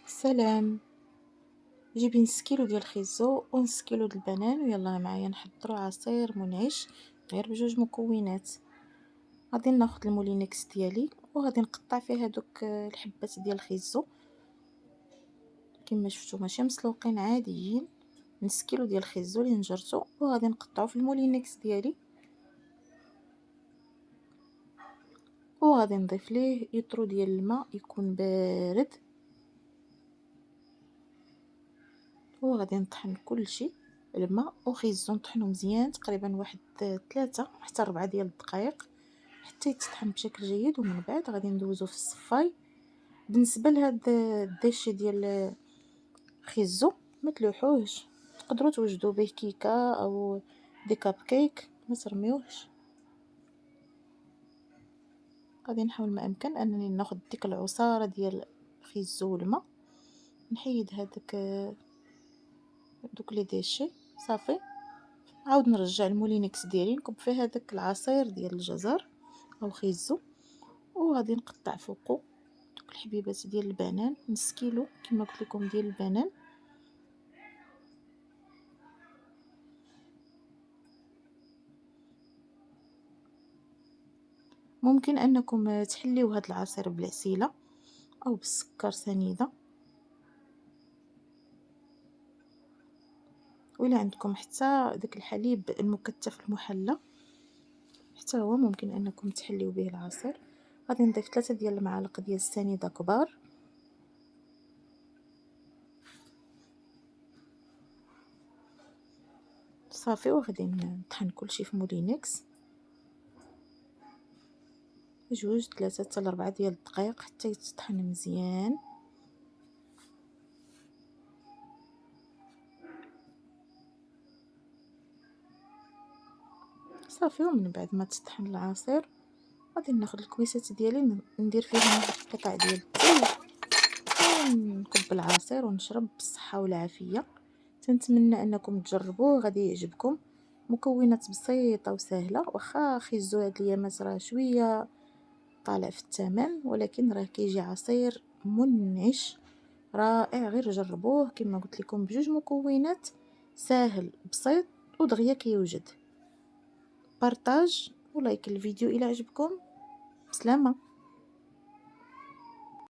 سلام. جيبي نص كيلو ديال الخيزو ونص كيلو د البنان ويلا معايا نحضروا عصير منعش غير بجوج مكونات. غادي ناخذ المولينكس ديالي وغادي نقطع فيه هذوك الحبات ديال الخيزو كما شفتوا، ماشي مسلوقين عاديين. نص كيلو ديال الخيزو اللي نجرته وغادي نقطعو في المولينكس ديالي وغادي نضيف ليه يطرو ديال الماء يكون بارد وغادي نطحن كلشي الماء وخيزو نطحنو مزيان تقريبا واحد 3 حتى 4 ديال الدقائق حتى يتطحن بشكل جيد. ومن بعد غادي ندوزو في الصفاي. بالنسبه لهاد الديشي ديال الخيزو ما تلوحوهش، تقدروا توجدوا به كيكه او دي كاب كيك، ما ترميوهش. غادي نحاول ما امكن انني ناخذ ديك العصاره ديال الخيزو والماء، نحيد هذاك دوك لي ديشي صافي. عاود نرجع المولينكس ديالي نكب فيه هذاك العصير ديال الجزر او خيزو وغادي نقطع فوقو دوك الحبيبات ديال البنان، نص كيلو كما قلت لكم ديال البنان. ممكن انكم تحليو هذا العصير بالعسيله او بالسكر سنيده، ولا عندكم حتى داك الحليب المكتف المحلى حتى هو ممكن انكم تحليو به العصير. غادي نضيف 3 ديال المعالق ديال السنيده كبار صافي، وغادي نطحن كلشي في مولينكس جوج 3 حتى 4 ديال الدقائق حتى يتطحن مزيان. صافي، ومن بعد ما تطحن العصير غادي ناخذ الكويسات ديالي ندير فيهم قطع ديال الثلج ونكب العصير ونشرب بالصحه والعافيه. تنتمنى انكم تجربوه، غادي يعجبكم. مكونات بسيطه وسهله، واخا خيزو هاد الايامات راه شويه طالع في الثمن، ولكن راه كيجي عصير منعش رائع. غير جربوه كما قلت لكم بجوج مكونات، ساهل بسيط ودغيا كيوجد. بارطاج ولايك الفيديو الى عجبكم. بسلامه.